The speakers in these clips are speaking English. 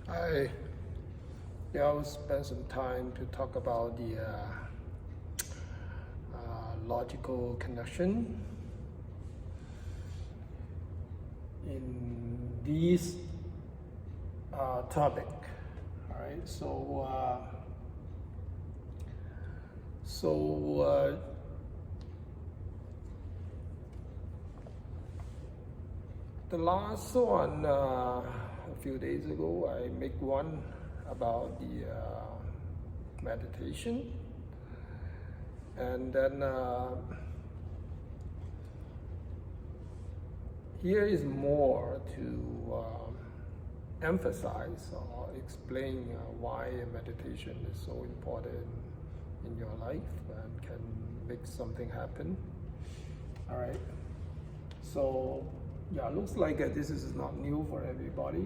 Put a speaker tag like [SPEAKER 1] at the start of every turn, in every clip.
[SPEAKER 1] I'll spend some time to talk about the logical connection in this topic. All right, the last one a few days ago, I make one about the meditation, and then here is more to emphasize or explain why meditation is so important in your life and can make something happen. All right, so yeah, looks like this is not new for everybody.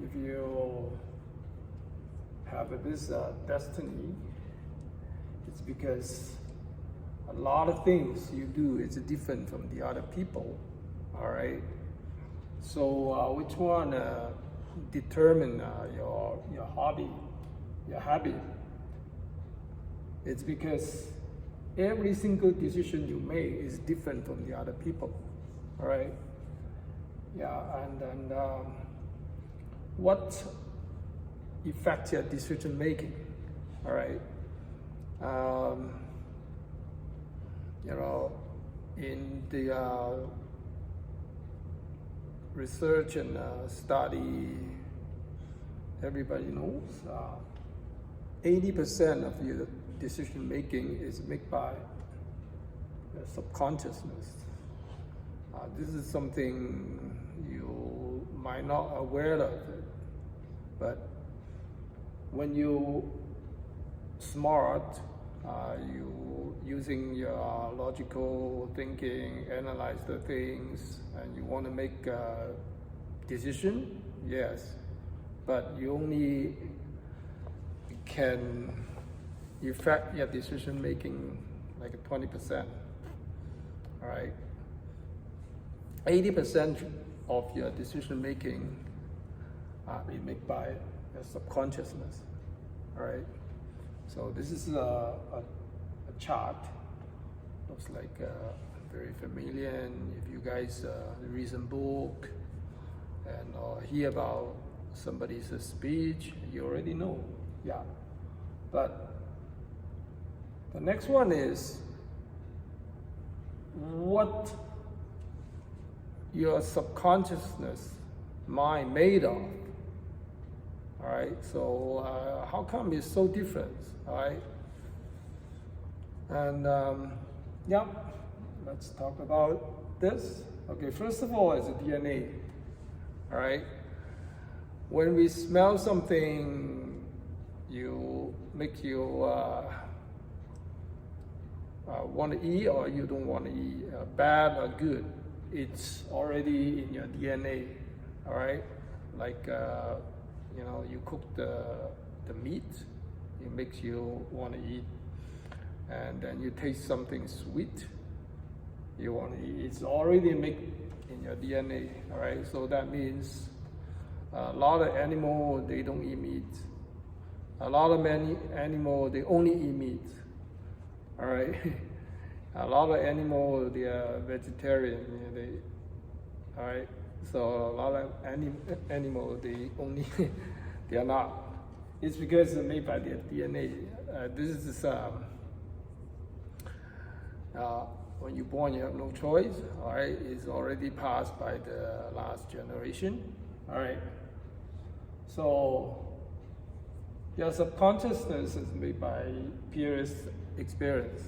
[SPEAKER 1] If you have this destiny, it's because a lot of things you do is different from the other people. All right. So which one determine your hobby, your habit? It's because every single decision you make is different from the other people. All right. Yeah, and what affects your decision making? All right. In the research and study, everybody knows 80% of your decision making is made by the subconsciousness. This is something you might not aware of it, but when you smart, you using your logical thinking, analyze the things, and you want to make a decision, yes, but you only can affect your decision making like 20%. All right, 80% of your decision making is made by your subconsciousness. All right, so this is a chart. Looks like very familiar, and if you guys read some book and hear about somebody's speech, you already know. Yeah, but the next one is what your subconsciousness mind made of. All right, so how come it's so different? All right, and yeah, let's talk about this. Okay, first of all, it's a DNA. All right, when we smell something, you make you want to eat or you don't want to eat, bad or good. It's already in your DNA. All right, like you cook the meat, it makes you want to eat, and then you taste something sweet, you want to eat. It's already made in your DNA. All right, so that means a lot of animals, they don't eat meat. A lot of many animals, they only eat meat. All right, a lot of animals, they are vegetarian. All right, so a lot of animals, they only they are not. It's because they're made by their DNA. This is when you're born, you have no choice. All right, it's already passed by the last generation. All right, so your subconsciousness is made by previous experience.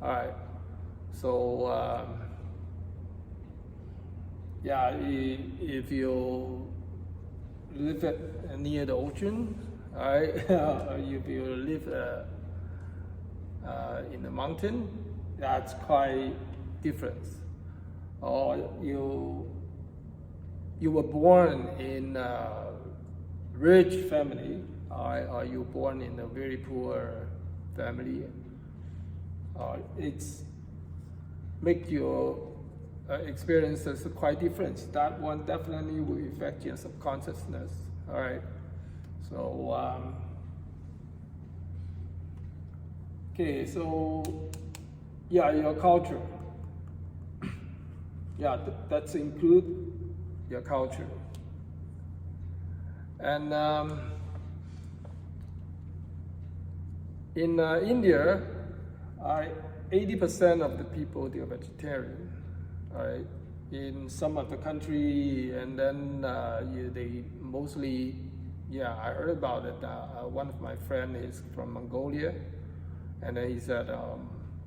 [SPEAKER 1] All right, so yeah, if you live near the ocean, all right, if you live in the mountain, that's quite different. Or you were born in a rich family, or you were born in a very poor family. It's make you experiences are quite different. That one definitely will affect your subconsciousness. All right. So okay. So yeah, your culture. Yeah, that's include your culture. And in India, 80% of the people, they are vegetarian, right? In some of the country, and then they mostly, yeah, I heard about it. One of my friends is from Mongolia, and then he said,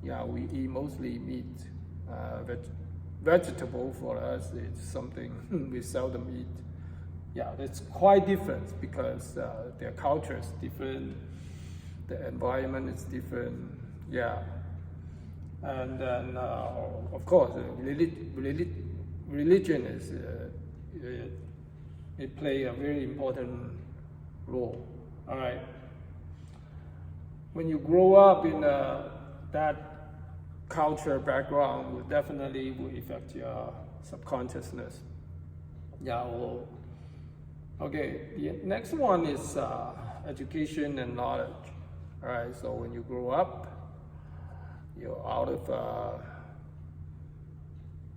[SPEAKER 1] yeah, we eat mostly meat. Vegetable for us, it's something we seldom eat. Yeah, it's quite different because their culture is different, the environment is different. Yeah, and then of course, religion is it play a very important role. All right. When you grow up in that culture background, will definitely will affect your subconsciousness. Yeah. Well, okay. The next one is education and knowledge. All right. So when you grow up, you're out of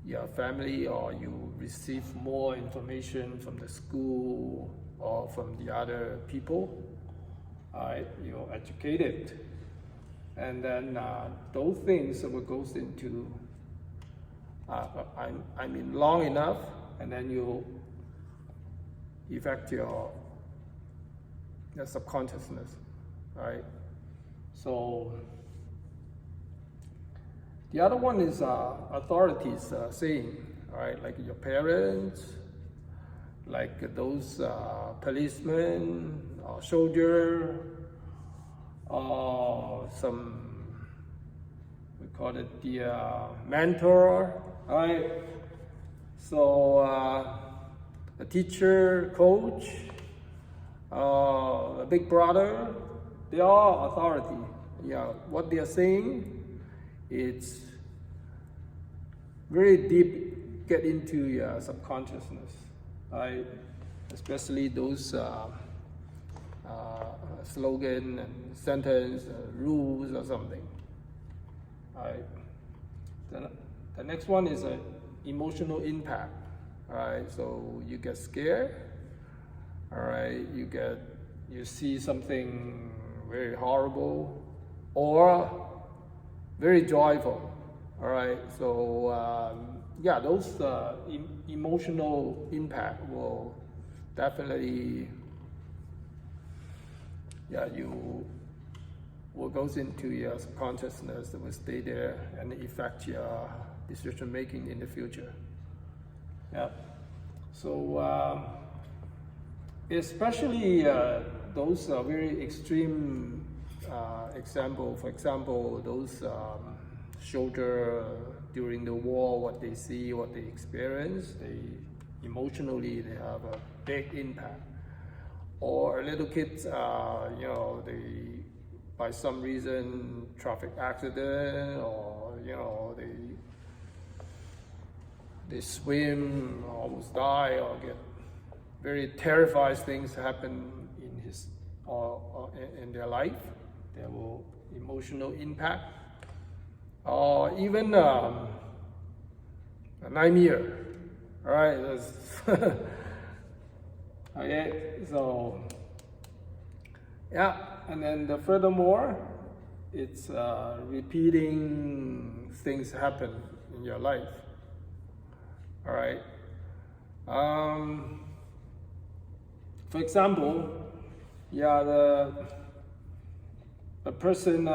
[SPEAKER 1] your family, or you receive more information from the school or from the other people. All right. You're educated. And then those things will goes into, I mean, long enough, and then you affect your subconsciousness, right? So the other one is authorities saying, all right, like your parents, like those policemen or soldier, or some, we call it the mentor, right? So a teacher, coach, a big brother, they are authority. Yeah, what they are saying, it's very deep, get into your subconsciousness, right? Especially those slogan and sentence, rules or something. All right. Then the next one is emotional impact. All right. So you get scared. All right. You see something very horrible, or very joyful. All right. So yeah, those emotional impact will definitely. Yeah, you will goes into your subconsciousness, that will stay there and affect your decision making in the future. Yeah. So especially those very extreme example. For example, those soldier during the war, what they see, what they experience, they emotionally they have a big impact. Or little kids, you know, they, by some reason, traffic accident, or, you know, they swim, almost die, or get very terrified things happen in his, or in their life. There will emotional impact. Or even a nightmare, all right? Okay, so yeah, and then furthermore, it's repeating things happen in your life. All right. For example, yeah, a person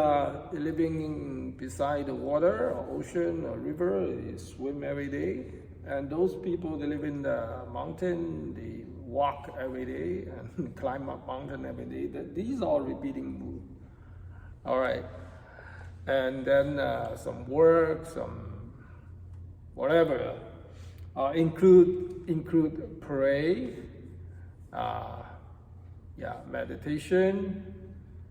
[SPEAKER 1] living beside the water, or ocean, or river, they swim every day, and those people they live in the mountain, they walk every day and climb up mountain every day. These are repeating moves. All right, and then some work, some whatever, include pray, yeah, meditation.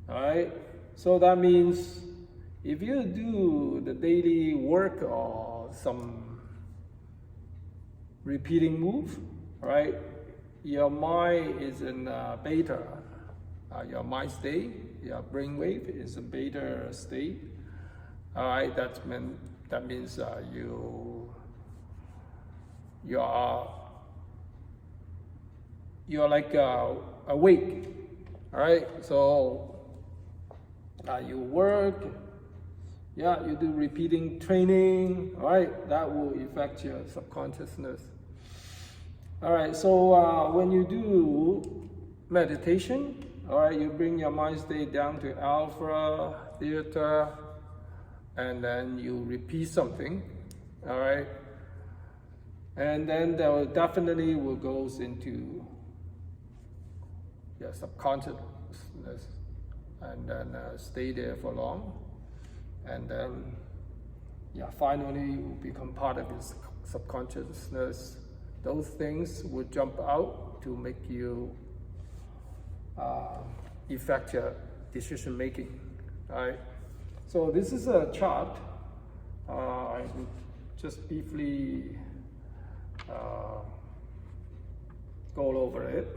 [SPEAKER 1] All right, so that means if you do the daily work or some repeating move, right? Your mind is in beta, your mind state, your brain wave is a beta state. All right, that means you're like awake. All right, so you work, you do repeating training. All right, that will affect your subconsciousness. All right, so when you do meditation, all right, you bring your mind state down to alpha, theta, and then you repeat something, all right? And then that definitely will goes into your subconsciousness, and then stay there for long, and then finally will become part of your subconsciousness. Those things will jump out to make you affect your decision making. All right. So this is a chart. I will just briefly go over it.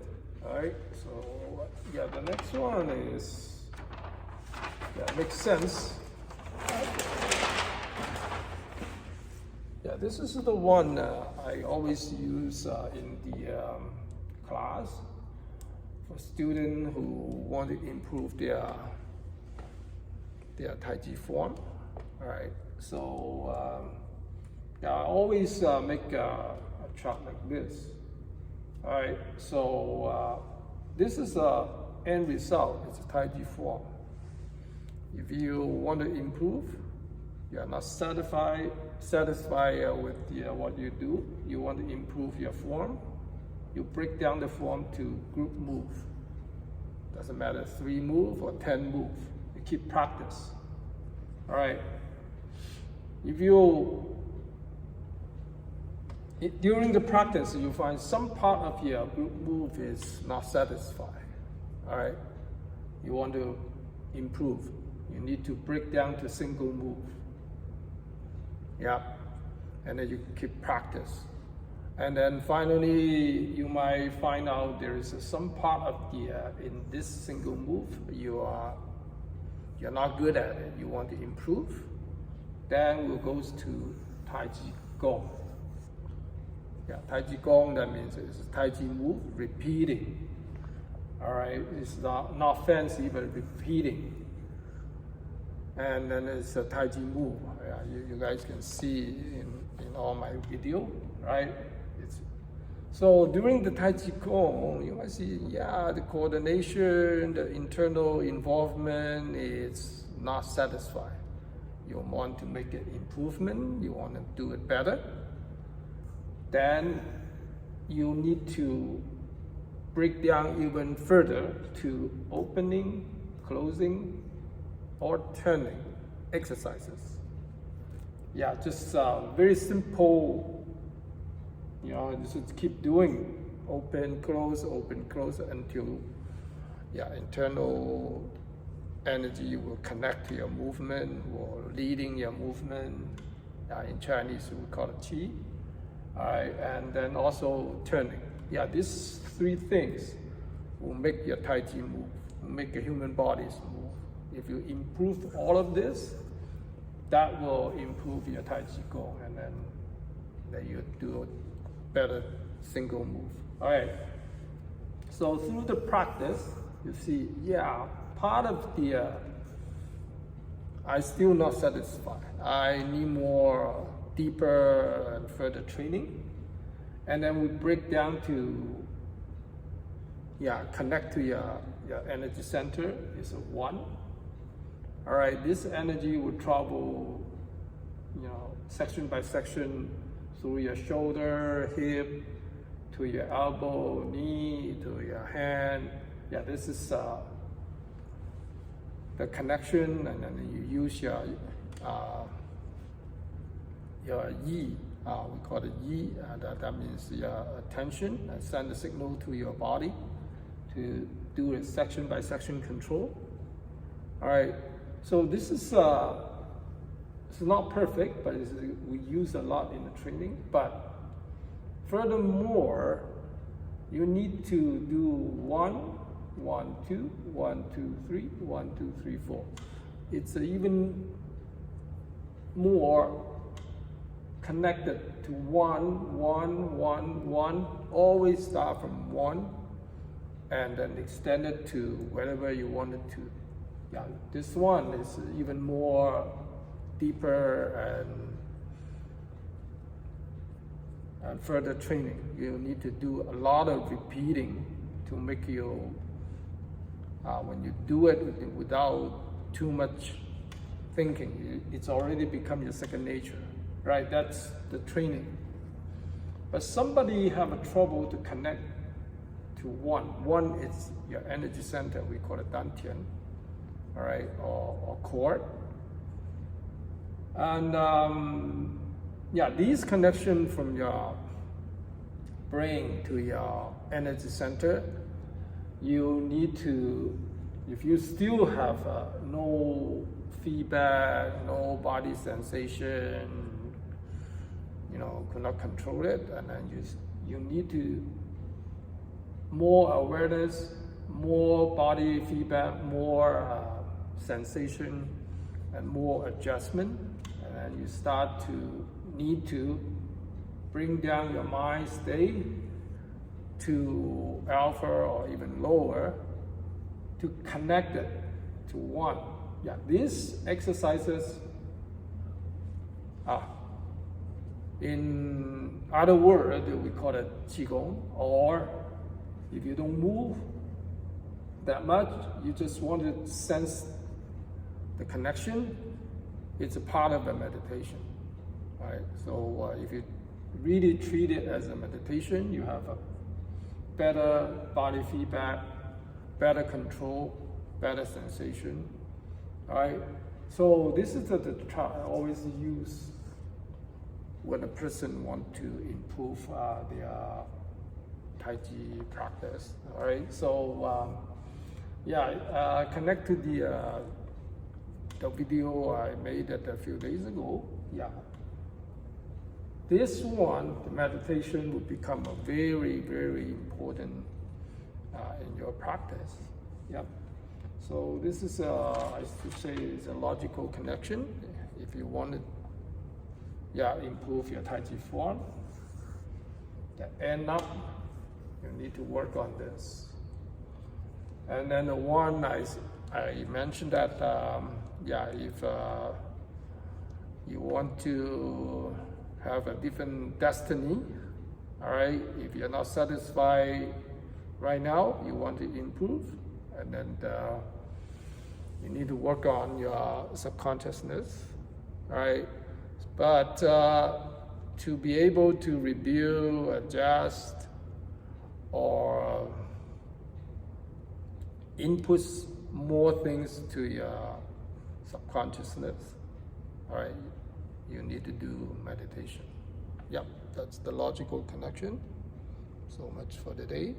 [SPEAKER 1] All right. So the next one is makes sense. This is the one I always use in the class for students who want to improve their Tai Chi form. All right, so I always make a chart like this. All right, so this is the end result. It's a Tai Chi form. If you want to improve, you are not satisfied with what you do, you want to improve your form, you break down the form to group move. Doesn't matter 3 move or 10 move. You keep practice. All right. If during the practice you find some part of your group move is not satisfied, all right, you want to improve, you need to break down to single move. And then you keep practice. And then finally, you might find out there is some part of in this single move, you're not good at it, you want to improve. Then we'll go to Tai Chi Gong. Tai Chi Gong, that means it's a Tai Chi move, repeating. All right, it's not fancy, but repeating. And then it's a Tai Chi move. You guys can see in all my video, right? So during the Tai Chi Gong, you might see, the coordination, the internal involvement is not satisfied. You want to make an improvement, you want to do it better. Then you need to break down even further to opening, closing, or turning exercises. Just very simple, just keep doing open, close until internal energy will connect to your movement or leading your movement. In Chinese we call it qi. All right, and then also turning. These 3 things will make your Tai Chi move, will make your human bodies move. If you improve all of this, that will improve your Tai Chi Gong, and then you do a better single move. All right. So through the practice, you see, part of I still not satisfied. I need more deeper and further training. And then we break down to, connect to your energy center is a 1. All right, this energy will travel, section by section through your shoulder, hip, to your elbow, knee, to your hand. This is the connection, and then you use your yi. We call it yi. That means your attention, and send a signal to your body to do a section by section control. All right. So this is it's not perfect, but we use a lot in the training. But furthermore, you need to do 1, 1, 2, 1, 2, 3, 1, 2, 3, 4. It's even more connected to 1, 1, 1, 1. Always start from 1 and then extend it to wherever you want it to. Yeah, this one is even more deeper and further training. You need to do a lot of repeating to make you, when you do it without too much thinking, it's already become your second nature, right? That's the training. But somebody have a trouble to connect to 1. 1 is your energy center, we call it dantian, all right, or core. And yeah, these connections from your brain to your energy center, you need to, if you still have no feedback, no body sensation, you know, could not control it, and then you need to more awareness, more body feedback, more sensation, and more adjustment, and then you start to need to bring down your mind state to alpha or even lower to connect it to 1. Yeah, these exercises are, in other words, we call it qigong, or if you don't move that much, you just want to sense the connection, it's a part of the meditation, right? So if you really treat it as a meditation, you have a better body feedback, better control, better sensation, right? So this is the I always use when a person wants to improve their Tai Chi practice, all right? So yeah, connect to the video I made a few days ago. Yeah, this one, the meditation, would become a very, very important in your practice. Yep. So this is, I should say, is a logical connection. If you want to, yeah, improve your Tai Chi form, end up, you need to work on this. And then the one I mentioned that, yeah, if you want to have a different destiny, all right, if you're not satisfied right now, you want to improve, and then you need to work on your subconsciousness, all right? But to be able to review, adjust, or input more things to your subconsciousness, all right, you need to do meditation. Yep, that's the logical connection. So much for today.